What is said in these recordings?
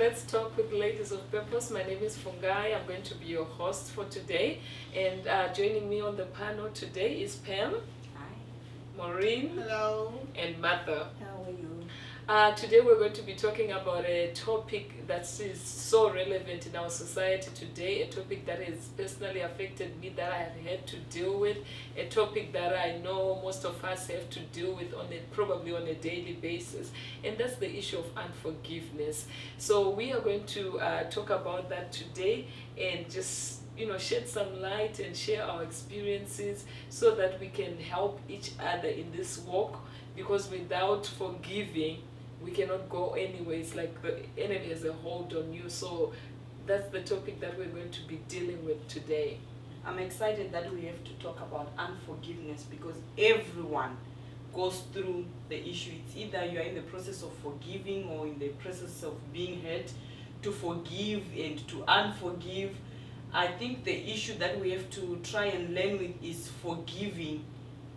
Let's Talk with Ladies of Purpose. My name is Fungai. I'm going to be your host for today. And joining me on the panel today is Pam. Hi. Maureen. Hello. And Martha. How are you? Today we're going to be talking about a topic that is so relevant in our society today, a topic that has personally affected me, that I have had to deal with, a topic that I know most of us have to deal with probably on a daily basis, and that's the issue of unforgiveness. So we are going to talk about that today and just shed some light and share our experiences so that we can help each other in this walk, because without forgiving we cannot go anywhere. It's like the enemy has a hold on you. So that's the topic that we're going to be dealing with today. I'm excited that we have to talk about unforgiveness because everyone goes through the issue. It's either you're in the process of forgiving or in the process of being hurt. To forgive and to unforgive, I think the issue that we have to try and learn with is forgiving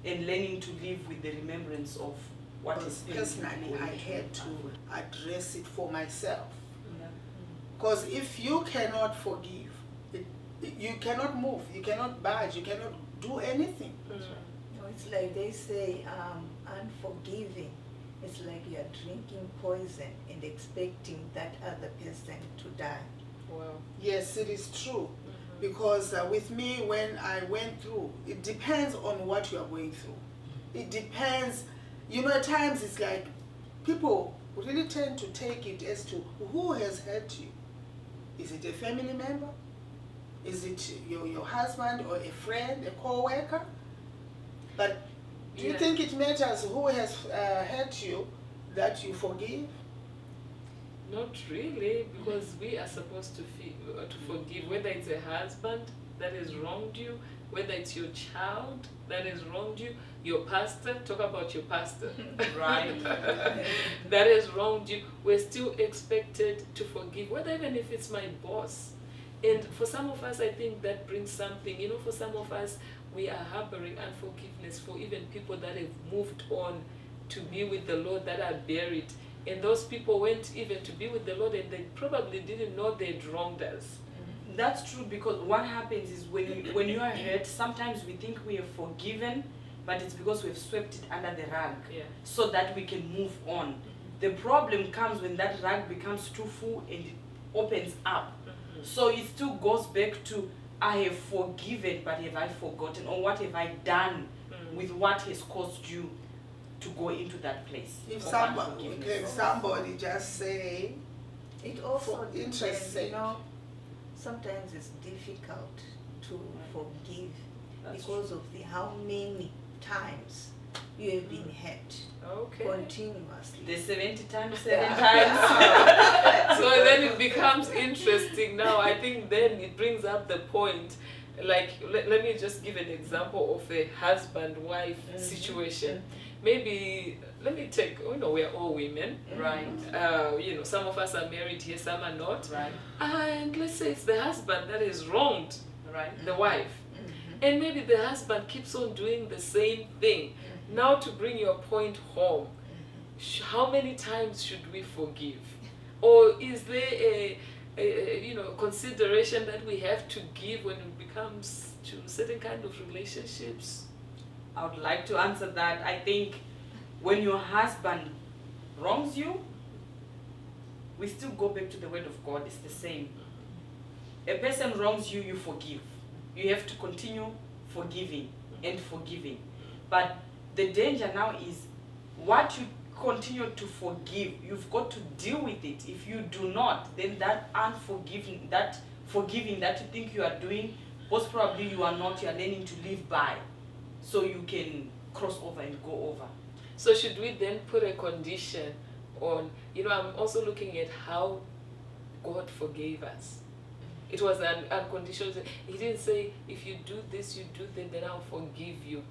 and learning to live with the remembrance of what is personally I had to address it for myself. Because if you cannot forgive, you cannot move, you cannot budge, you cannot do anything. No, it's like they say, unforgiving. It's like you're drinking poison and expecting that other person to die. Wow. Yes, it is true. Because with me, when I went through, it depends on what you are going through. It depends. At times it's like people really tend to take it as to who has hurt you. Is it a family member? Is it your husband or a friend, a co-worker? But do you think it matters who has hurt you that you forgive? Not really, because we are supposed to forgive, whether it's a husband that has wronged you, whether it's your child that has wronged you, your pastor, talk about your pastor, Right. that has wronged you. We're still expected to forgive, whether even if it's my boss. And for some of us, I think that brings something. For some of us, we are harboring unforgiveness for even people that have moved on to be with the Lord, that are buried. And those people went even to be with the Lord and they probably didn't know they'd wronged us. That's true, because what happens is when you are hurt, sometimes we think we have forgiven, but it's because we've swept it under the rug, so that we can move on. The problem comes when that rug becomes too full and it opens up. So it still goes back to, I have forgiven, but have I forgotten? Or what have I done with what has caused you to go into that place? If somebody just say, It also for interest's depends, sake. sometimes it's difficult to forgive That's because of how many times you have been hurt Okay. continuously. The 70 times, 7 Yeah. times. So then it becomes interesting now. I think then it brings up the point, like, let me just give an example of a husband-wife situation. Maybe, let me take, we're all women. Right. Some of us are married here, some are not. Right. And let's say it's the husband that is wronged Right. the wife. And maybe the husband keeps on doing the same thing. Now, to bring your point home, how many times should we forgive? Or is there a consideration that we have to give when it becomes to certain kind of relationships? I would like to answer that. I think when your husband wrongs you, we still go back to the word of God. It's the same. A person wrongs you, you forgive. You have to continue forgiving and forgiving. But the danger now is what you continue to forgive, you've got to deal with it. If you do not, then that forgiving that you think you are doing, most probably you are not, you are learning to live by. So you can cross over and go over. So should we then put a condition on, I'm also looking at how God forgave us. It was an unconditional. He didn't say, if you do this, you do that, then I'll forgive you.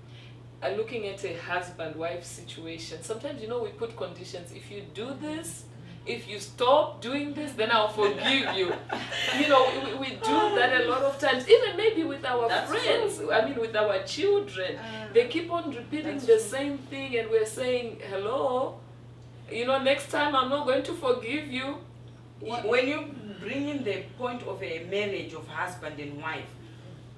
Looking at a husband-wife situation, sometimes, we put conditions. If you do this, if you stop doing this, then I'll forgive you. We do that a lot of times, even maybe with our friends, with our children. They keep on repeating the same thing and we're saying, hello, next time I'm not going to forgive you. when you bring in the point of a marriage of husband and wife,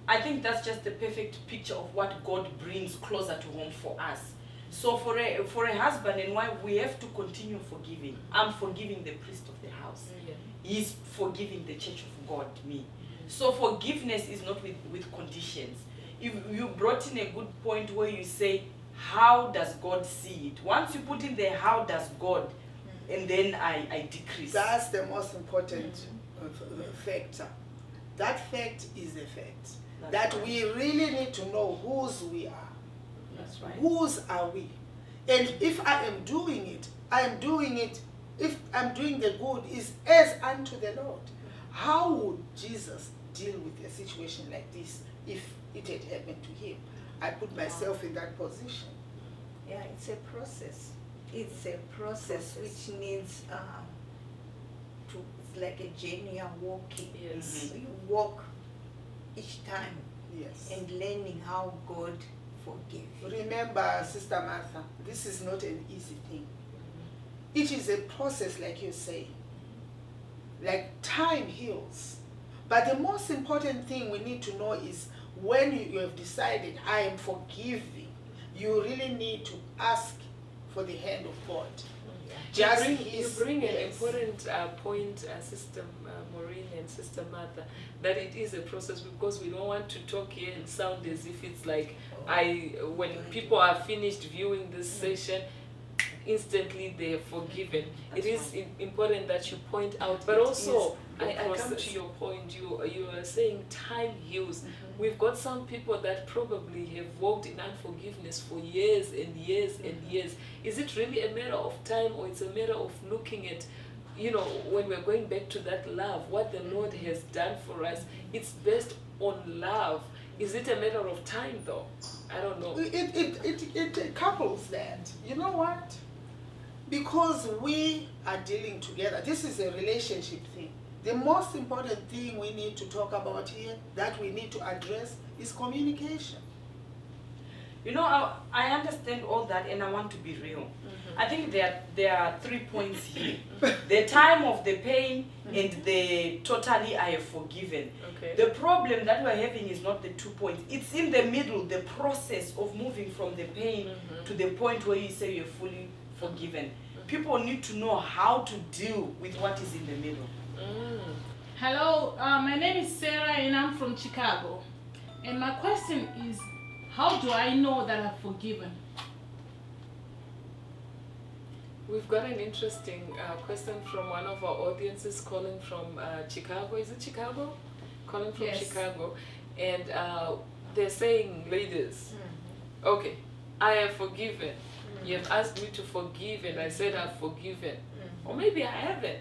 I think that's just the perfect picture of what God brings closer to home for us. So for a husband and wife, we have to continue forgiving. I'm forgiving the priest of the house. Yeah. He's forgiving the church of God, me. So forgiveness is not with conditions. If you brought in a good point where you say, how does God see it? Once you put in there, how does God, and then I decrease. That's the most important factor. That fact is a fact. That's that right. we really need to know whose we are. That's right. Whose are we? And if I am doing it, if I'm doing the good, is as unto the Lord. How would Jesus deal with a situation like this if it had happened to him? I put myself in that position. Yeah, it's a process. It's a process which needs it's like a journey you're walking. Yes. You walk each time Yes. and learning how God forgives you. Remember, Sister Martha, this is not an easy thing. It is a process, like you say. Like time heals. But the most important thing we need to know is when you have decided, I am forgiving, you really need to ask for the hand of God. You bring an important point, Sister Maureen and Sister Martha, that it is a process, because we don't want to talk here and sound as if it's like when people are finished viewing this session, instantly they are forgiven. It is important that you point out, but also I come to your point. You are saying time heals. We've got some people that probably have walked in unforgiveness for years and years and years. Is it really a matter of time, or it's a matter of looking at, when we're going back to that love, what the Lord has done for us? It's based on love. Is it a matter of time though? I don't know. It couples that. You know what? Because we are dealing together. This is a relationship thing. The most important thing we need to talk about here, that we need to address, is communication. I understand all that, and I want to be real. I think there are 3 points here. The time of the pain and the totally I have forgiven. Okay. The problem that we're having is not the 2 points. It's in the middle, the process of moving from the pain to the point where you say you're fully forgiven. People need to know how to deal with what is in the middle. Hello, my name is Sarah and I'm from Chicago. And my question is, how do I know that I've forgiven? We've got an interesting question from one of our audiences calling from Chicago. Is it Chicago? Calling from Yes. Chicago. And they're saying, ladies, okay, I have forgiven. You have asked me to forgive, and I said I've forgiven. Or maybe I haven't.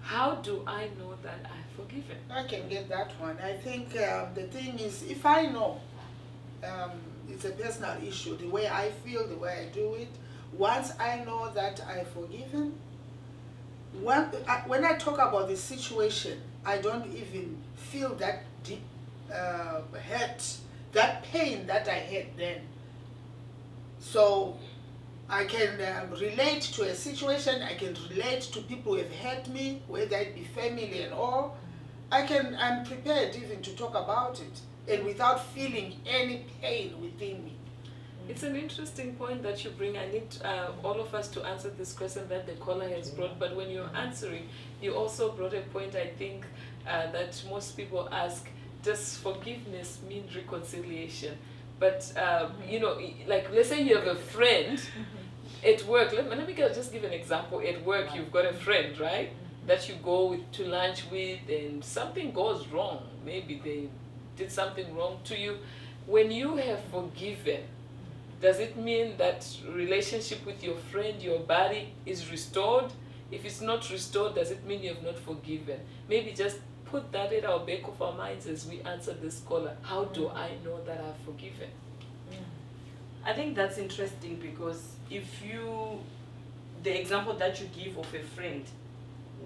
How do I know that I've forgiven? I can get that one. I think the thing is, if I know, it's a personal issue, the way I feel, the way I do it. Once I know that I've forgiven, when I talk about the situation, I don't even feel that deep hurt, that pain that I had then. So I can relate to a situation, I can relate to people who have hurt me, whether it be family and all. I'm prepared even to talk about it, and without feeling any pain within me. It's an interesting point that you bring. I need all of us to answer this question that the caller has brought, but when you're answering, you also brought a point, I think, that most people ask, does forgiveness mean reconciliation? But, like, let's say you have a friend at work. Let me just give an example. At work, you've got a friend, right, that you go to lunch with, and something goes wrong. Maybe they did something wrong to you. When you have forgiven, does it mean that relationship with your friend, your buddy, is restored? If it's not restored, does it mean you have not forgiven? Maybe just put that at our back of our minds as we answer this caller. How do I know that I've forgiven? I think that's interesting, because the example that you give of a friend,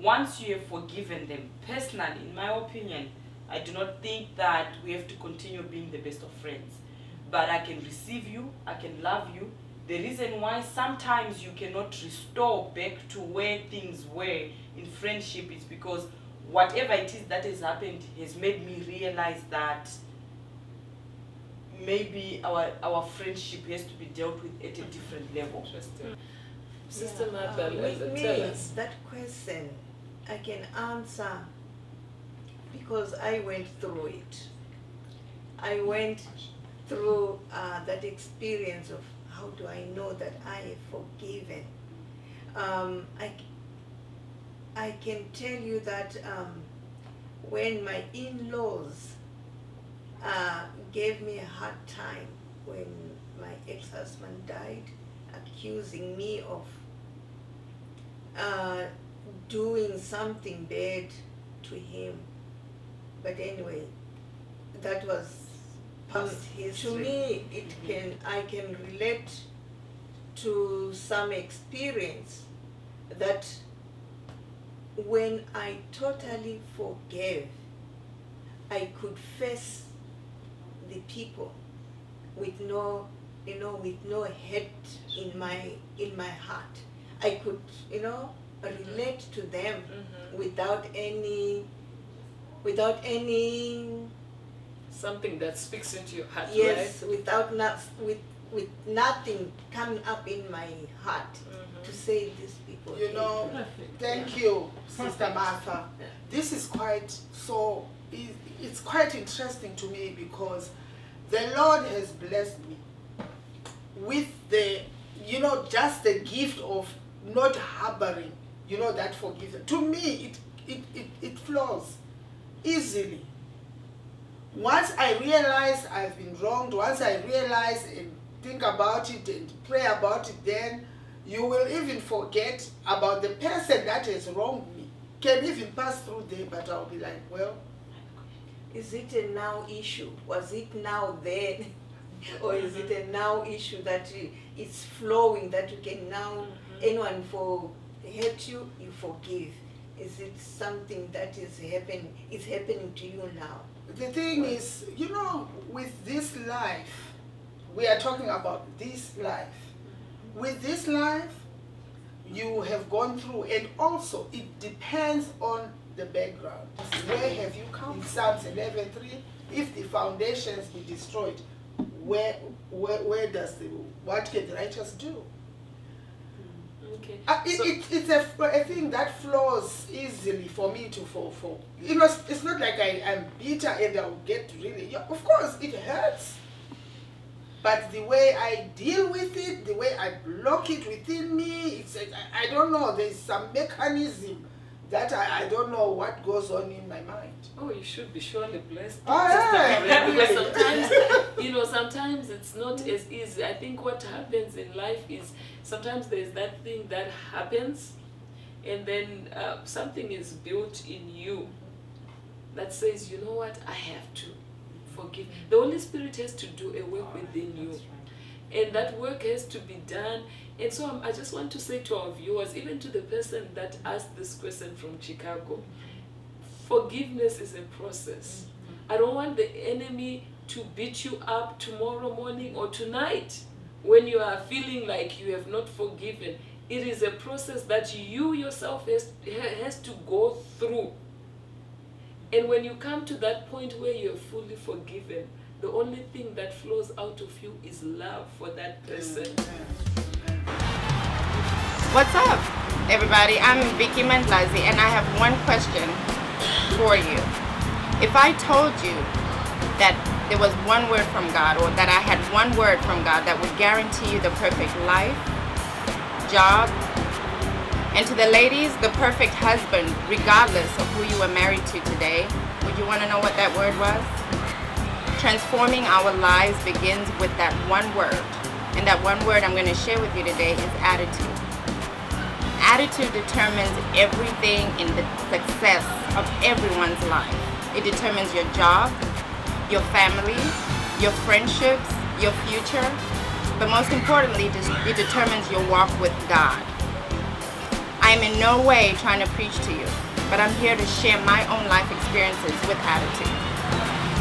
once you have forgiven them, personally, in my opinion, I do not think that we have to continue being the best of friends. But I can receive you, I can love you, The reason why sometimes you cannot restore back to where things were in friendship is because whatever it is that has happened has made me realize that maybe our friendship has to be dealt with at a different level. Interesting. Sister Yeah, Mabel, with me, tell us. that question I can answer because I went through it. I went through that experience of how do I know that I have forgiven. I can tell you that when my in-laws gave me a hard time when my ex-husband died, accusing me of doing something bad to him. But anyway, that was past history. To me, I can relate to some experience that when I totally forgave, I could face the people with no hate in my heart. I could, relate to them without any Something that speaks into your heart, yes, right? with nothing coming up in my heart to say these people. You know, Perfect. thank you, Sister Perfect. Martha. Yeah. This is it's quite interesting to me because the Lord has blessed me with just the gift of not harboring, that forgiveness. To me, it flows easily. Once I realize I've been wronged, once I realize and think about it and pray about it, then you will even forget about the person that has wronged me. Can even pass through there, but I'll be like, well, Is it a now issue? Was it now then? Or is it a now issue that it's flowing, that you can now, anyone hurt you, you forgive? Is it something that is happening to you now? the thing is, with this life, we are talking about this life. With this life, you have gone through, and also it depends on the background. Where have you come? In Psalms 11:3, if the foundations be destroyed, what can the righteous do? Okay. It's a thing that flows easily for me to fall for. It's not like I'm bitter and I'll get really. Of course, it hurts. But the way I deal with it, the way I block it within me, I don't know. There's some mechanism that I don't know what goes on in my mind. Oh, you should be surely blessed. Oh, yeah. Because sometimes, sometimes it's not as easy. I think what happens in life is sometimes there's that thing that happens, and then something is built in you that says, you know what, I have to forgive. The Holy Spirit has to do a work within you. And that work has to be done. And so I just want to say to our viewers, even to the person that asked this question from Chicago, forgiveness is a process. I don't want the enemy to beat you up tomorrow morning or tonight when you are feeling like you have not forgiven. It is a process that you yourself has to go through. And when you come to that point where you're fully forgiven, the only thing that flows out of you is love for that person. What's up, everybody? I'm Vicky Mandlazi, and I have one question for you. If I told you that there was one word from God, or that I had one word from God that would guarantee you the perfect life, job, and to the ladies, the perfect husband, regardless of who you were married to today, would you want to know what that word was? Transforming our lives begins with that one word. And that one word I'm going to share with you today is attitude. Attitude determines everything in the success of everyone's life. It determines your job, your family, your friendships, your future, but most importantly, it determines your walk with God. I am in no way trying to preach to you, but I'm here to share my own life experiences with attitude.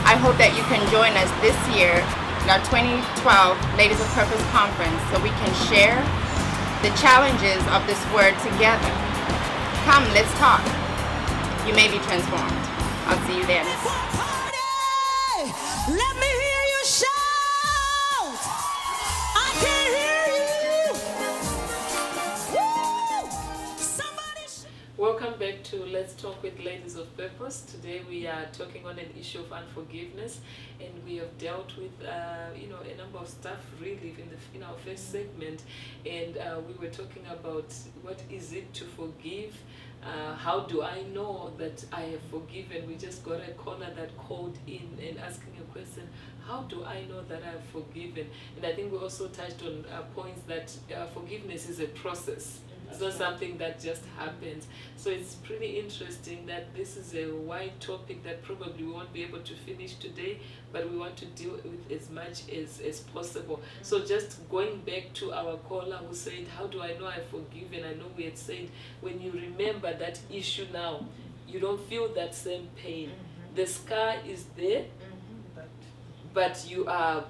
I hope that you can join us this year at our 2012 Ladies of Purpose Conference so we can share the challenges of this word together. Come, let's talk. You may be transformed. I'll see you then. Let me hear you shout. I can hear you. Woo! Somebody shout. Welcome back to Let's Talk with Ladies of Purpose. Today we are talking on an issue of unforgiveness, and we have dealt with a number of stuff really in our first segment, and we were talking about what is it to forgive. How do I know that I have forgiven? We just got a caller that called in and asking a question, how do I know that I have forgiven? And I think we also touched on points that forgiveness is a process. It's not something that just happens. So it's pretty interesting that this is a wide topic that probably we won't be able to finish today, but we want to deal with as much as possible. So just going back to our caller who said, how do I know I've forgiven? I know we had said, when you remember that issue now, you don't feel that same pain. The scar is there, but you are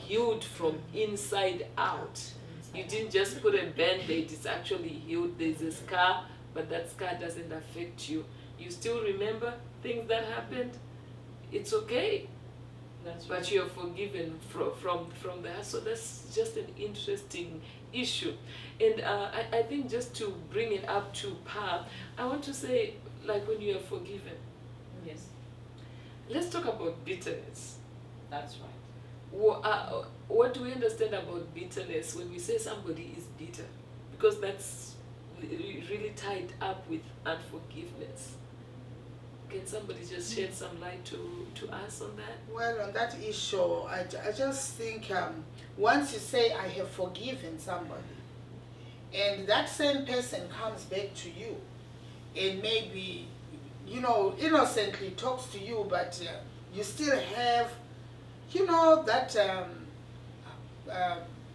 healed from inside out. You didn't just put a band-aid, it's actually healed. There's a scar, but that scar doesn't affect you. You still remember things that happened. It's okay. But you're forgiven from that. So that's just an interesting issue. And I think just to bring it up to par, I want to say, like, when you are forgiven. Yes, Let's talk about bitterness. that's right. What do we understand about bitterness when we say somebody is bitter? Because that's really tied up with unforgiveness. Can somebody just shed some light to us on that? Well, on that issue, I just think once you say I have forgiven somebody, and that same person comes back to you, and maybe, innocently talks to you, but you still have, that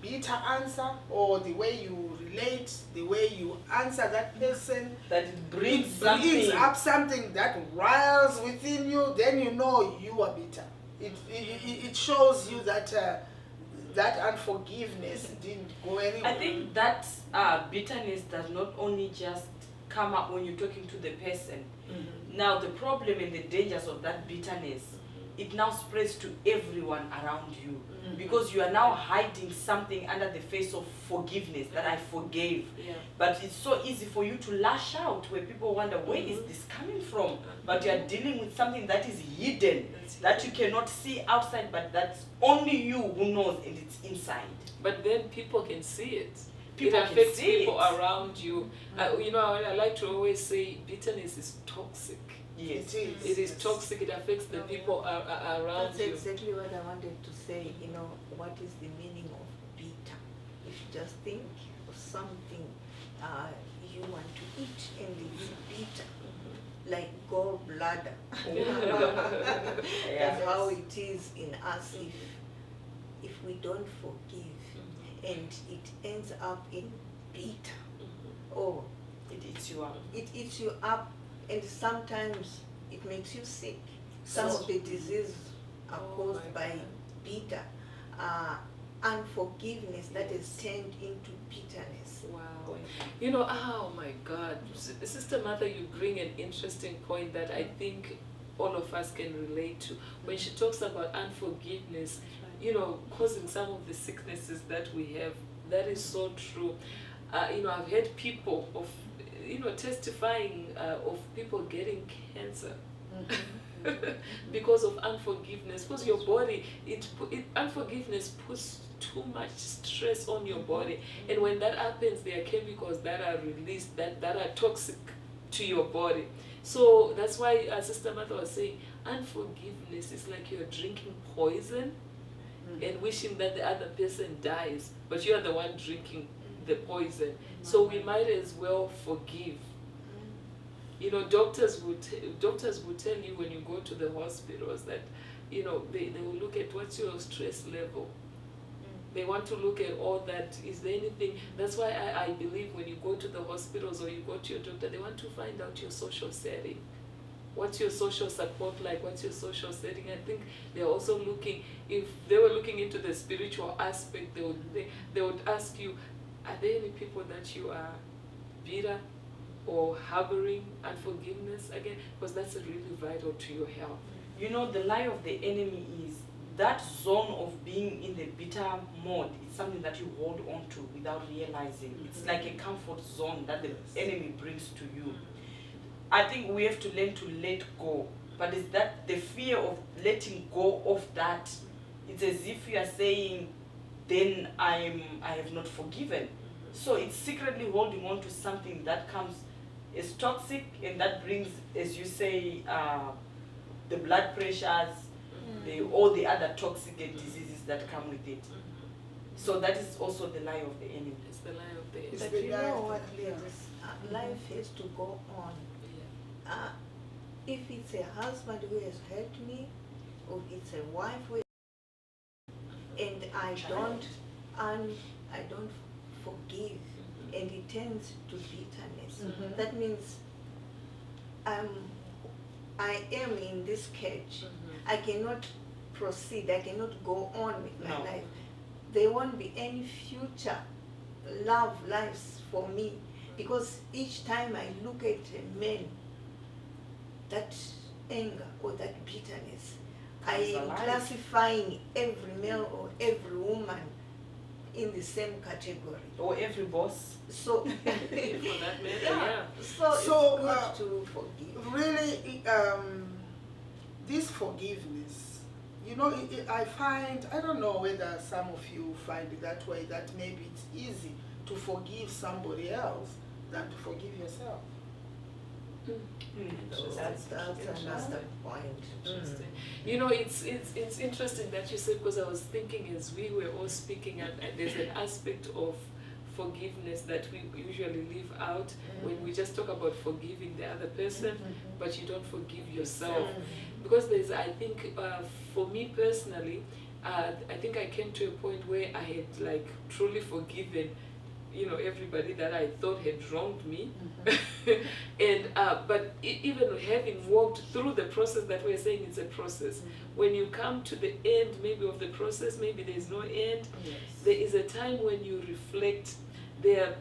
bitter answer, or the way you relate, the way you answer that person, That it brings it brings something. up something that riles within you, then you know you are bitter. It shows you that that unforgiveness didn't go anywhere. I think that bitterness does not only just come up when you're talking to the person. Now the problem and the dangers of that bitterness, it now spreads to everyone around you, because you are now hiding something under the face of forgiveness, that I forgave. Yeah. But it's so easy for you to lash out, where people wonder, where is this coming from? But you are dealing with something that is hidden, that you cannot see outside, but that's only you who knows, and it's inside. But then people can see it. People it can affects see people it. around you. I like to always say bitterness is toxic. Yes. It is toxic. It affects the people around That's you. exactly what I wanted to say. What is the meaning of bitter? If you just think of something you want to eat and it's bitter, like gallbladder. That's how it is in us if we don't forgive, and it ends up in bitter. Oh, It eats you up. it eats you up, and sometimes it makes you sick. Some So- of the diseases are Oh caused my by God. bitter unforgiveness that is turned into bitterness. Wow. Oh my God. Sister Martha, you bring an interesting point that I think all of us can relate to. When she talks about unforgiveness, causing some of the sicknesses that we have, that is so true. I've heard people testifying of people getting cancer. Because of unforgiveness, because your body, unforgiveness puts too much stress on your body, and when that happens, there are chemicals that are released that are toxic to your body. So that's why Sister Martha was saying unforgiveness is like you're drinking poison and wishing that the other person dies, but you are the one drinking the poison. So we might as well forgive. Doctors would tell you when you go to the hospitals that they will look at what's your stress level. They want to look at all that. Is there anything? That's why I believe when you go to the hospitals or you go to your doctor, they want to find out your social setting. what's your social support like, what's your social setting. I think they're also looking, if they were looking into the spiritual aspect, they would ask you, are there any people that you are bitter or harboring unforgiveness again? Because that's really vital to your health. You know, the lie of the enemy is that zone of being in the bitter mode. It's something that you hold on to without realizing. It's like a comfort zone that the enemy brings to you. I think we have to learn to let go. But it's that the fear of letting go of that. It's as if you are saying, then I have not forgiven. So it's secretly holding on to something that comes as toxic, and that brings, as you say, the blood pressures, all the other toxic diseases that come with it. So that is also the lie of the enemy. It's the lie of the enemy. But you know what, ladies? Life has to go on. If it's a husband who has hurt me, or it's a wife who has, and I don't forgive, and it turns to bitterness, that means I am in this cage. I cannot proceed. I cannot go on with my life. There won't be any future love lives for me, because each time I look at a man, that anger or that bitterness, I am classifying every male or every woman in the same category. Or every boss. So, For that matter, yeah. So it's good to forgive. Really, this forgiveness, you know, I find, I don't know whether some of you find it that way, that maybe it's easy to forgive somebody else than to forgive yourself. That's another point. Interesting. You know, it's interesting that you said, because I was thinking as we were all speaking, and there's an aspect of forgiveness that we usually leave out when we just talk about forgiving the other person, but you don't forgive yourself. Because there's, I think, for me personally, I think I came to a point where I had like truly forgiven, you know, everybody that I thought had wronged me. And but even having walked through the process that we're saying, it's a process. When you come to the end maybe of the process, maybe there's no end. There is a time when you reflect. There,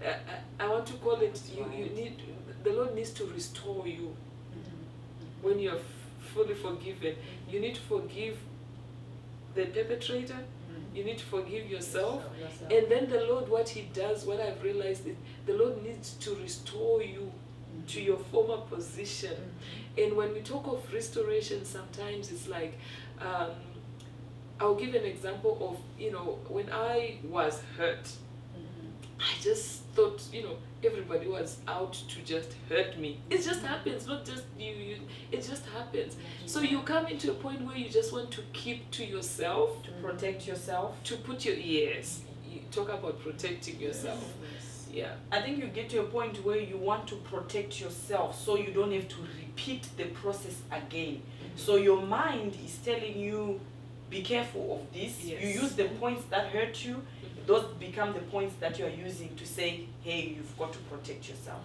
I want to call it, you need, the Lord needs to restore you. When you're fully forgiven, you need to forgive the perpetrator. You need to forgive yourself. And then the Lord, what He does, what I've realized is, the Lord needs to restore you to your former position. And when we talk of restoration, sometimes it's like, I'll give an example of, you know, when I was hurt, I just thought, you know, everybody was out to just hurt me. It just happens, not just you, it just happens. So you come into a point where you just want to keep to yourself. To protect yourself. To put your, yes, you talk about protecting yourself. Yeah. I think you get to a point where you want to protect yourself so you don't have to repeat the process again. So your mind is telling you, be careful of this. Yes. You use the points that hurt you. Those become the points that you're using to say, hey, you've got to protect yourself.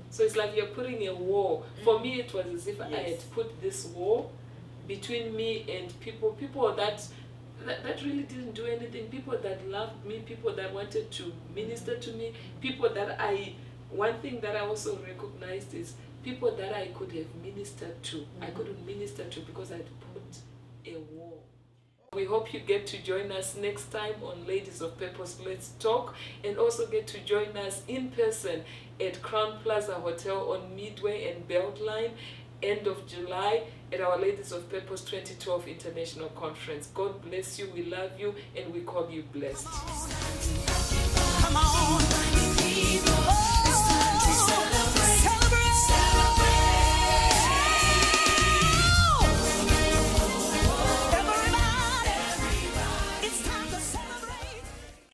So it's like you're putting a wall. For me, it was as if I had put this wall between me and people that really didn't do anything, people that loved me, people that wanted to minister to me, people that one thing that I also recognized is people that I could have ministered to, I couldn't minister to because I'd put a wall. We hope you get to join us next time on Ladies of Purpose Let's Talk, and also get to join us in person at Crown Plaza Hotel on Midway and Beltline, end of July, at our Ladies of Purpose 2012 International Conference. God bless you, we love you, and we call you blessed. Come on.